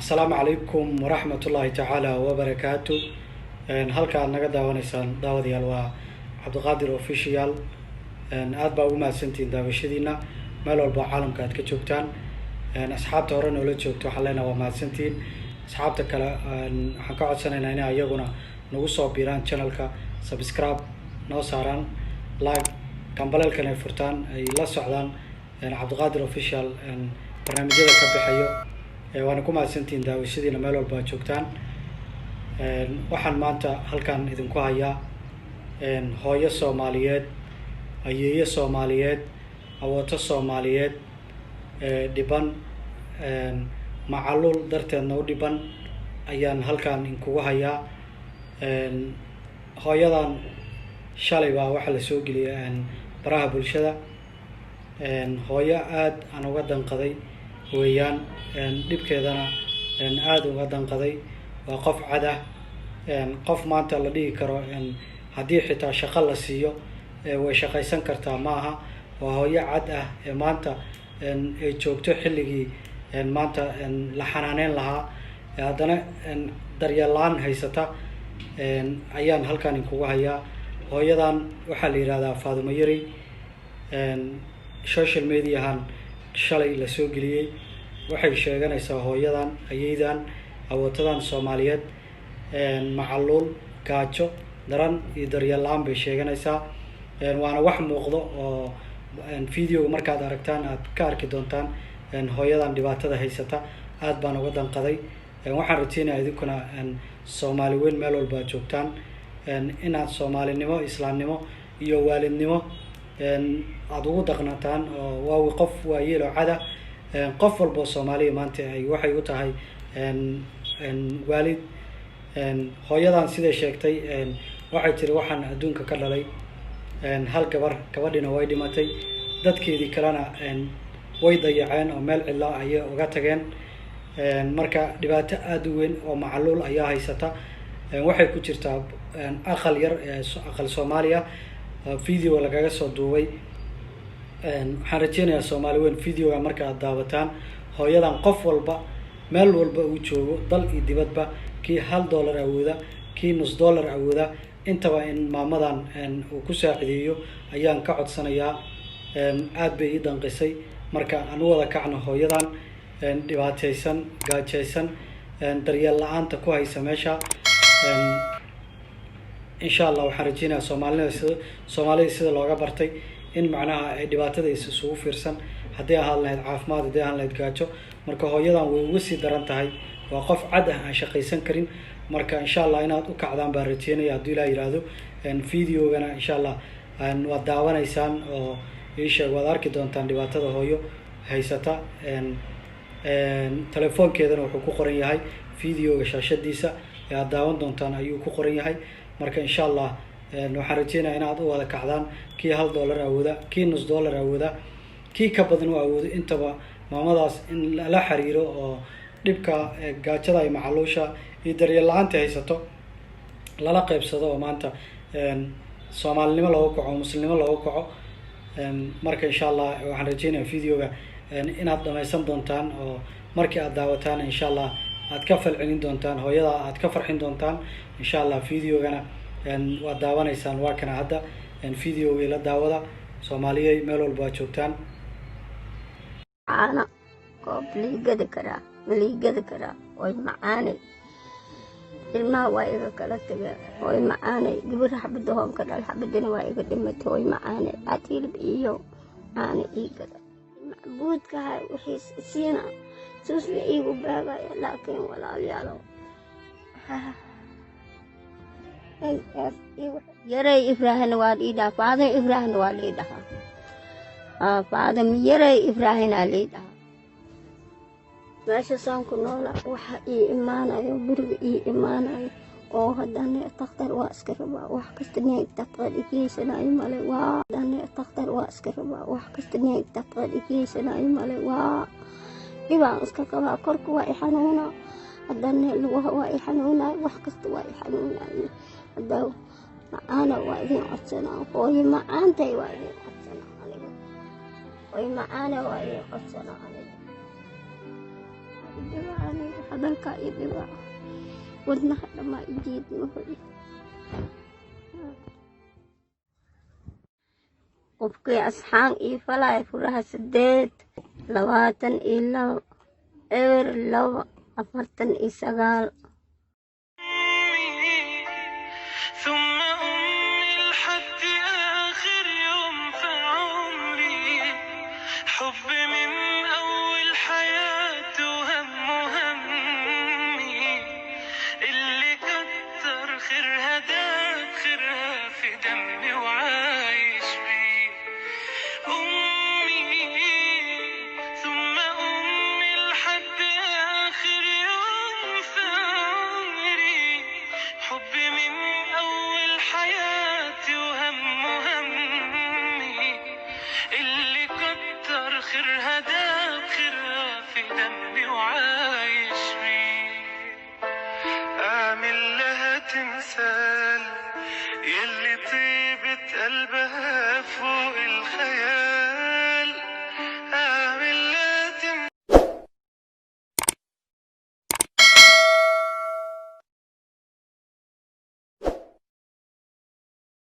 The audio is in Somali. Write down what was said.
السلام عليكم ورحمة الله تعالى وبركاته. halka aad naga daawanaysaan daawadayaal waa Cabdiqaadir official. aad baa ugu mahadsantiin daawashadiina meel walba caalamka aad ka joogtaan. asxaabta hore noola joogto waxaan leenahay waa mahadsantiin. asxaabta kale waxaan ka codsanaynaa inay ayaguna nagu soo biiraan channelka, subscribe noo saaraan, like kambalelkana ay furtaan, ay la socdaan Cabdiqaadir official barnaamijyada ka bixiyo. waana ku mahadsantiin daawashadiina meel walba aad joogtaan. waxaan maanta halkan idinku hayaa hooyo Soomaaliyeed, ayeeyo Soomaaliyeed, awooto Soomaaliyeed dhiban macaluul darteedna u dhiban ayaan halkan idinku hayaa. hooyadan shalay baa waxa la soo geliyay baraha bulshada. hooyo aad aan uga danqaday weeyaan, dhibkeedana aad uga danqaday. waa qof cad ah, qof maanta la dhigi karo haddii xitaa shaqo la siiyo way shaqaysan kartaa maaha. waa hooyo cad ah maanta ay joogto xilligii maanta la xanaaneyn lahaa, haddana daryeel la'aan haysata ayaan halkan idinku hayaa. hooyadan waxaa la yidhahdaa Faadumo Yari. social mediahan shalay la soo geliyay waxay sheeganaysaa hooyadan ayeydan awootadan Soomaaliyeed macaluul, gaajo daran iyo daryeel la'aan bay sheeganaysaa. waana wax muuqdo oo video markaad aragtaan aad ka arki doontaan hooyadan dhibaatada haysata. aad baan uga danqaday. waxaan rajeynayaa idinkuna Soomaali weyn meel walba aad joogtaan inaad Soomaalinimo, Islaamnimo iyo waalidnimo aad ugu dhaqnataan. oo qof waayeel oo cada qof walba Soomaaliya maanta ay waxay u tahay waalid. hooyadan sida sheegtay waxay tiri waxaan adduunka ka dhalay hal gabadhina way dhimatay, dadkeedii kalena way dayaceen oo meel cidla ayay uga tageen. marka dhibaato aad u weyn oo macaluul ayaa haysata. waxay ku jirtaa aqal yar, aqal Soomaaliya. video lagaga soo duubay. waxaan rajeynayaa Soomaali weyn videoga marka aad daawataan hooyadan qof walba meel walba uu joogo dal iyo dibadba, kii $1 awooda, kii $0.5 awooda, intaba in maamadan uu ku saacideeyo ayaan ka codsanayaa. aad bay ii danqisay. marka aan u wada kacno hooyadan dhibaataysan, gaajaysan, daryeel la'aanta ku haysa meesha. insha Allah waxaan rajeynayaa Soomaalida sida looga bartay in macnaha ay dhibaatada isugu fiirsan, haddii ahaan lahayd caafimaad, haddii ahaan lahayd gaajo. marka hooyadan way uga sii daran tahay. waa qof cad ah aan shaqaysan karin. marka insha Allah inaad u kacdaan baan rajeynaya haddii Ilaahay yiraahdo. videogana insha Allah waad daawanaysaan oo ii sheeg waad arki doontaan dhibaatada hooyo haysata. telefoonkeedana wuxuu ku qoran yahay videoga shaashadiisa aad daawan doontaan ayuu ku qoran yahay. marka insha Allah waxaan rajeynayaa inaad u wada kacdaan, kii $1 awooda, kii $0.5 awooda, kii ka badan u awoodo, intaba maamadaas in la xiriiro oo dhibka gaajada ay macaluusha iyo daryeel la'aanta haysato lala qaybsado oo maanta Soomaalinimo loogu kaco, Muslimnimo loogu kaco. marka insha Allah waxaan rajeynayaa videoga inaad dhamaysan doontaan oo markii aad daawataan insha Allah aad ka falcelin doontaan, hooyada aad ka farxin doontaan insha Allah. videogana waad daawanaysaan, waa kana hadda videoga ila daawada. Soomaaliyeed meel walba aad joogtaan. أنا قبل جد كرا ملي جد كرا ويمعاني الماء وايد كلا تجا ويمعاني جبر حبدهم كلا الحبدين وايد دمت ويمعاني عتيل بإيو أنا إيه كذا معبود كهاي وحيس سينا سوس بإيو بابا لكن ولا ليالو يرى إبراهيم واليدا فاضي إبراهيم واليدا فاضي يرى إبراهيم واليدا ماشي سانكو نولا وح إيمانه برج إيمانه أو هداني تختار واسكربا وحكستني تختار إكليسنا إيمالي وا هداني تختار واسكربا وحكستني تختار إكليسنا إيمالي وا إبا أسكربا كركو وإحنونا هداني لوه وإحنونا وحكست وإحنونا هداو أنا وإذن عطسنا وي ما أنت وإذن عطسنا عليك وي ما أنا وإذن عطسنا عليك إدبعني هذاك إدبع ودنا لما يجيد نهري qofkii asxaan ii falay furaha 8 eber 2 49 ثم أمي لحد آخر يوم في عمري حب من أول حياتي وهم همي اللي كتر خيرها داب خيرها في دمي وعايش بيه أمي ثم أمي لحد آخر يوم في عمري حب من أول حياتي وهم همي اللي كتر خيرها داب خيرها في دمي وعايش بيه أعمل لها تمثال يلي طيبة قلبها